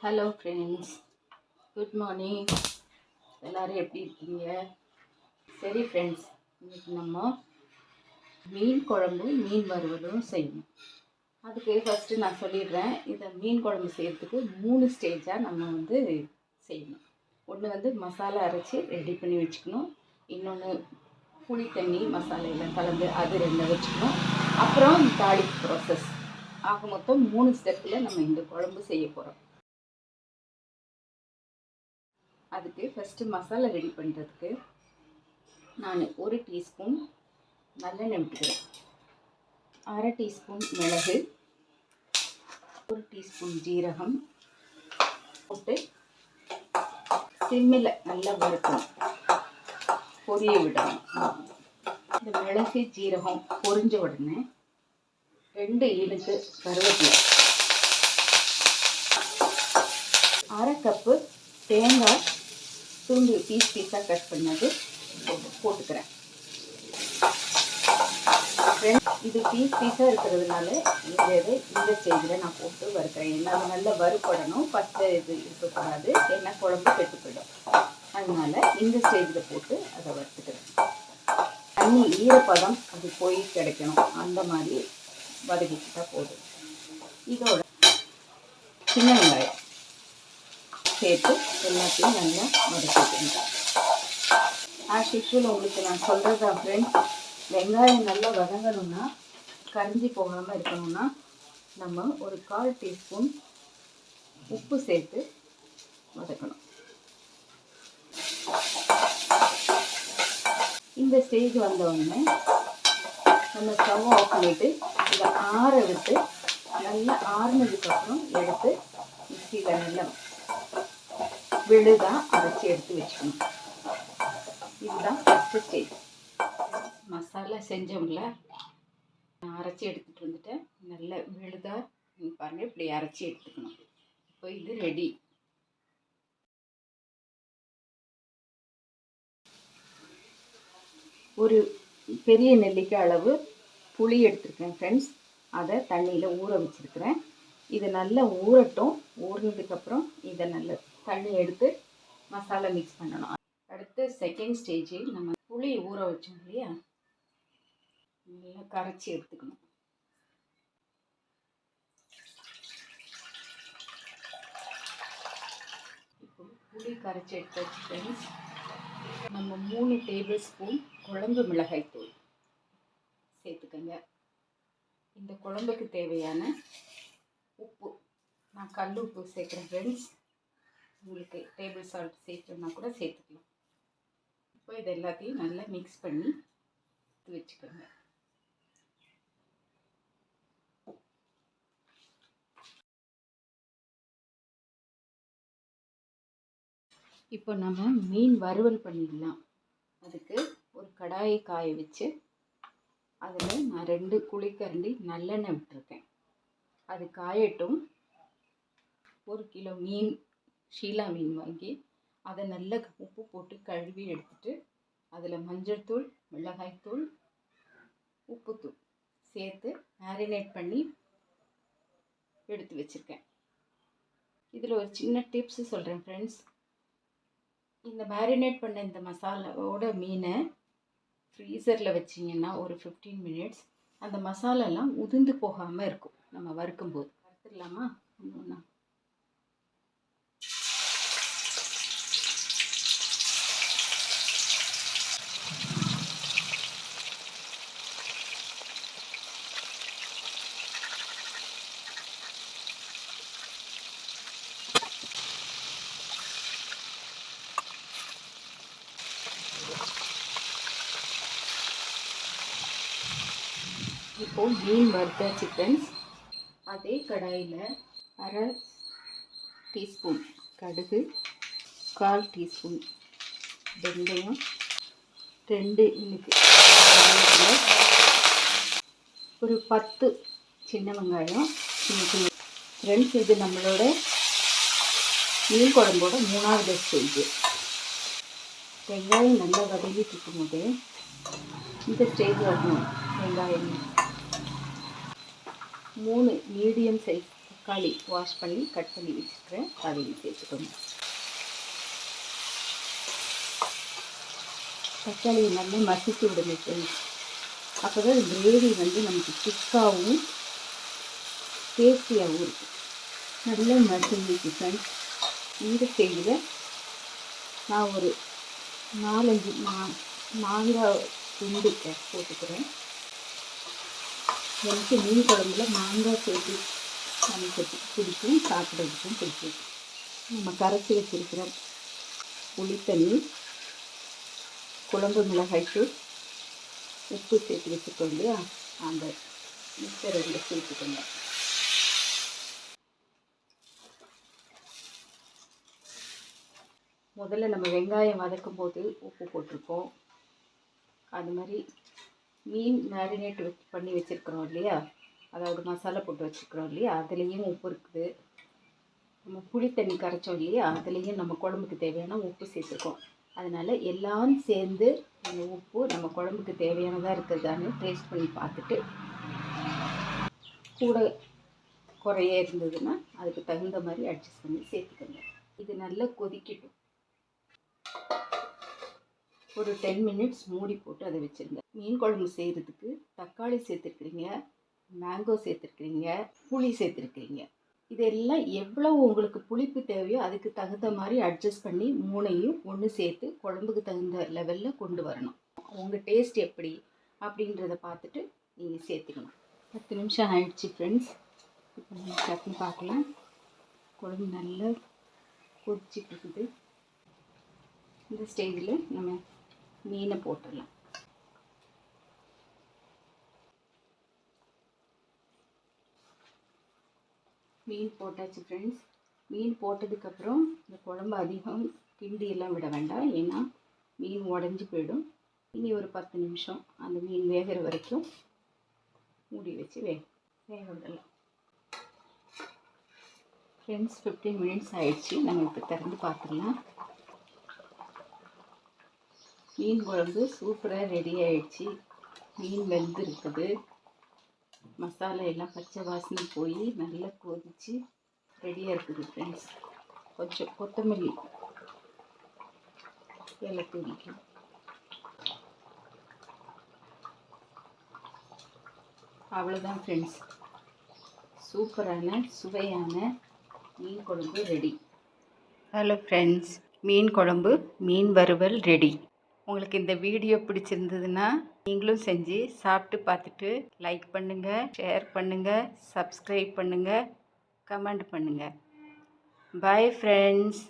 Hello friends, good morning. எல்லோரும் எப்படி இருக்கீங்க? சரி ஃப்ரெண்ட்ஸ், இன்றைக்கி நம்ம மீன் குழம்பு மீன் வறுவலும் செய்யணும். அதுக்கு ஃபஸ்ட்டு நான் சொல்லிடுறேன். இதை மீன் குழம்பு செய்கிறதுக்கு 3 ஸ்டேஜாக நம்ம செய்யணும். ஒன்று மசாலா அரைச்சி ரெடி பண்ணி வச்சுக்கணும். இன்னொன்று புளி தண்ணி மசாலையில் கலந்து அது 2 வச்சுக்கணும். அப்புறம் தாளிப்பு ப்ராசஸ். ஆக மொத்தம் 3 ஸ்டெப்பில் நம்ம இந்த குழம்பு செய்ய போகிறோம். அதுக்கு ஃபஸ்ட்டு மசாலா ரெடி பண்ணுறதுக்கு நான் 1 டீஸ்பூன் நல்லெண்ணெய் விட்டுக்கிறேன். 1/2 டீஸ்பூன் மிளகு, 1 டீஸ்பூன் ஜீரகம் போட்டு சிம்மில் நல்லா வறுக்கணும், பொரிய விடணும். இந்த மிளகு ஜீரகம் பொரிஞ்ச உடனே 2 இனுக்கு கருவேப்பிலை, 1/2 கப்பு தேங்காய் துண்டு பீஸாக கட் பண்ணது போட்டுக்கிறேன். இது பீஸாக இருக்கிறதுனால இந்த ஸ்டேஜில் நான் போட்டு வறுக்கிறேன். ஏன்னா அது நல்லா வறுப்படணும், பச்சை இது இருக்கக்கூடாது, ஏன்னா குழம்பு கெட்டு போயிடும். அதனால் இந்த ஸ்டேஜில் போட்டு அதை வறுத்துக்கிறேன். தண்ணி ஈரப்பதம் அது போய் கிடைக்கணும், அந்த மாதிரி வதக்கிக்கிட்டால் போதும். இதோட சின்ன வெங்காயம் சேர்த்து எல்லாத்தையும் நல்லா வதக்கிக்கணும். ஆஸ் யூஷுவல் உங்களுக்கு நான் சொல்கிறதா ஃப்ரெண்ட்ஸ், வெங்காயம் நல்லா வதங்கணும்னா, கரிஞ்சி போகாமல் இருக்கணும்னா நம்ம ஒரு 1/4 டீஸ்பூன் உப்பு சேர்த்து வதக்கணும். இந்த ஸ்டேஜ் வந்தவுடனே நம்ம ஸ்டவ் ஆஃப் பண்ணிவிட்டு இதை ஆற விட்டு நல்லா ஆறுனதுக்கப்புறம் எடுத்து மிக்சியில் நல்லா விழுதாக அரைச்சி எடுத்து வச்சுக்கணும். இதுதான் ஃபஸ்ட்டு ஸ்டேஜ். மசாலா செஞ்சோம்ல, நான் அரைச்சி எடுத்துகிட்டு வந்துட்டேன். நல்லா விழுதாக பாருங்கள், இப்படி அரைச்சி எடுத்துக்கணும். இப்போ இது ரெடி. ஒரு பெரிய நெல்லிக்காய் அளவு புளி எடுத்துருக்கேன் ஃப்ரெண்ட்ஸ். அதை தண்ணியில் ஊற வச்சுருக்கிறேன். இது நல்லா ஊறட்டும். ஊறினதுக்கப்புறம் இதை நல்லா தண்ணி எடுத்து மசாலா மிக்ஸ் பண்ணணும். அடுத்து செகண்ட் ஸ்டேஜ், நம்ம புளி ஊற வச்சோம் இல்லையா, நல்லா கரைச்சி எடுத்துக்கணும். இப்போ புளி கரைச்சி எடுத்து ஃப்ரெண்ட்ஸ், நம்ம 3 டேபிள் ஸ்பூன் குழம்பு மிளகாய் தூள் சேர்த்துக்கங்க. இந்த குழம்புக்கு தேவையான உப்பு, நான் கல் உப்பு சேர்க்குறேன் ஃப்ரெண்ட்ஸ். உங்களுக்கு டேபிள் சால்ட் சேர்க்கணுன்னா கூட சேர்த்துக்கலாம். இப்போ இது எல்லாத்தையும் நல்லா மிக்ஸ் பண்ணி வச்சுக்கோங்க. இப்போ நம்ம மீன் வறுவல் பண்ணிடலாம். அதுக்கு ஒரு கடாயை காய வச்சு அதில் நான் 2 குழிக்கரண்டி நல்லெண்ணெய் விட்டுருக்கேன். அது காயட்டும். 1 கிலோ மீன், ஷீலா மீன் வாங்கி அதை நல்லா உப்பு போட்டு கழுவி எடுத்துட்டு அதில் மஞ்சள் தூள், மிளகாய்த்தூள், உப்புத்தூள் சேர்த்து மேரினேட் பண்ணி எடுத்து வச்சுருக்கேன். இதில் ஒரு சின்ன டிப்ஸ் சொல்கிறேன் ஃப்ரெண்ட்ஸ். இந்த மேரினேட் பண்ண இந்த மசாலாவோட மீனை ஃப்ரீசரில் வச்சிங்கன்னா ஒரு 15 மினிட்ஸ் அந்த மசாலாலாம் உதிர்ந்து போகாமல் இருக்கும். நம்ம வறுக்கும்போது வறுத்துடலாமா? ஒன்றுனா இப்போது மீன் வறுத்தாச்சு ஃப்ரெண்ட்ஸ். அதே கடாயில் 1/2 டீஸ்பூன் கடுகு, 1/4 டீஸ்பூன் வெந்தயம், 2 இனுக்கு ஒரு 10 சின்ன வெங்காயம் சின்ன ஃப்ரெண்ட்ஸ். இது நம்மளோட மீன் குழம்போட 3வது ஸ்டேஜ். வெங்காயம் நல்லா வதங்கிட்டு இருக்கும்போது இந்த ஸ்டேஜ் வரணும். வெங்காயம் 3 மீடியம் சைஸ் தக்காளி வாஷ் பண்ணி கட் பண்ணி வச்சுக்கிறேன், அதையும் சேர்த்துக்கோங்க. தக்காளியை நல்லா மசித்து விடுங்க ஃப்ரெண்ட்ஸ். அப்போ தான் கிரேவி நமக்கு திக்காகவும் டேஸ்டியாகவும் இருக்கும். நல்லா மசிஞ்சிச்சு ஃப்ரெண்ட்ஸ். இந்த ஸ்டேஜில் நான் ஒரு 4-5 மாங்காய் துண்டு போட்டுக்கிறேன். எனக்கு மீன் குழம்புல மாங்காய் சேர்த்து சமைக்கிறதுக்கு பிடிக்கும், சாப்பிட்றதுக்கும் பிடிக்கும். நம்ம கரைச்சி வச்சுருக்கிற புளித்தண்ணி, குழம்பு மிளகாய்த்தூள், உப்பு சேர்த்து வச்சுருக்கோம் இல்லையா, அந்த மிக்சர் இதில் சேர்த்துக்கோங்க. முதல்ல நம்ம வெங்காயம் வதக்கும் போது உப்பு போட்டிருக்கோம். அது மாதிரி மீன் மேரினேட் பண்ணி வச்சுருக்குறோம் இல்லையா, அதாவது மசாலா போட்டு வச்சுருக்குறோம் இல்லையா, அதுலேயும் உப்பு இருக்குது. நம்ம புளி தண்ணி கரைச்சோம் இல்லையா, அதுலேயும் நம்ம குழம்புக்கு தேவையான உப்பு சேர்த்துருக்கோம். அதனால் எல்லாம் சேர்ந்து அந்த உப்பு நம்ம குழம்புக்கு தேவையானதாக இருக்கிறதான்னு டேஸ்ட் பண்ணி பார்த்துட்டு, கூட குறைய இருந்ததுன்னா அதுக்கு தகுந்த மாதிரி அட்ஜஸ்ட் பண்ணி சேர்த்துக்கோங்க. இது நல்லா கொதிக்கட்டும். ஒரு 10 மினிட்ஸ் மூடி போட்டு அதை வச்சுருங்க. மீன் குழம்பு செய்கிறதுக்கு தக்காளி சேர்த்துருக்குறீங்க, மேங்கோ சேர்த்துருக்குறீங்க, புளி சேர்த்துருக்குறீங்க. இதெல்லாம் எவ்வளோ உங்களுக்கு புளிப்பு தேவையோ அதுக்கு தகுந்த மாதிரி அட்ஜஸ்ட் பண்ணி 3ஐயும் ஒன்று சேர்த்து குழம்புக்கு தகுந்த லெவலில் கொண்டு வரணும். உங்கள் டேஸ்ட் எப்படி அப்படின்றத பார்த்துட்டு நீங்கள் சேர்த்துக்கணும். 10 நிமிஷம் ஆயிடுச்சு ஃப்ரெண்ட்ஸ். இப்போ நம்ம சட்னி பார்க்கலாம். குழம்பு நல்லா கொதிச்சிட்டு இருக்குது. இந்த ஸ்டேஜில் நம்ம மீனை போட்டுடலாம். மீன் போட்டாச்சு ஃப்ரெண்ட்ஸ். மீன் போட்டதுக்கப்புறம் இந்த குழம்பு அதிகம் கிண்டியெல்லாம் விட வேண்டாம், ஏன்னா மீன் உடஞ்சி போயிடும். இனி ஒரு 10 நிமிஷம் அந்த மீன் வேகிற வரைக்கும் மூடி வச்சு வேக விடலாம் ஃப்ரெண்ட்ஸ். 15 மினிட்ஸ் ஆயிடுச்சு. நம்ம இப்போ திறந்து பார்த்துடலாம். மீன் குழம்பு சூப்பராக ரெடி ஆயிடுச்சு. மீன் வெந்து இருக்குது. மசாலா எல்லாம் பச்சை வாசனை போய் நல்லா கொதிச்சு ரெடியாக இருக்குது ஃப்ரெண்ட்ஸ். கொஞ்சம் கொத்தமல்லி இலை தூவிக்கலாம். அவ்வளோதான் ஃப்ரெண்ட்ஸ், சூப்பரான சுவையான மீன் குழம்பு ரெடி. ஹலோ ஃப்ரெண்ட்ஸ், மீன் குழம்பு மீன் வறுவல் ரெடி. உங்களுக்கு இந்த வீடியோ பிடிச்சிருந்ததுன்னா நீங்களும் செஞ்சு சாப்பிட்டு பார்த்துட்டு லைக் பண்ணுங்கள், ஷேர் பண்ணுங்கள், சப்ஸ்கிரைப் பண்ணுங்கள், கமெண்ட் பண்ணுங்கள். Bye friends.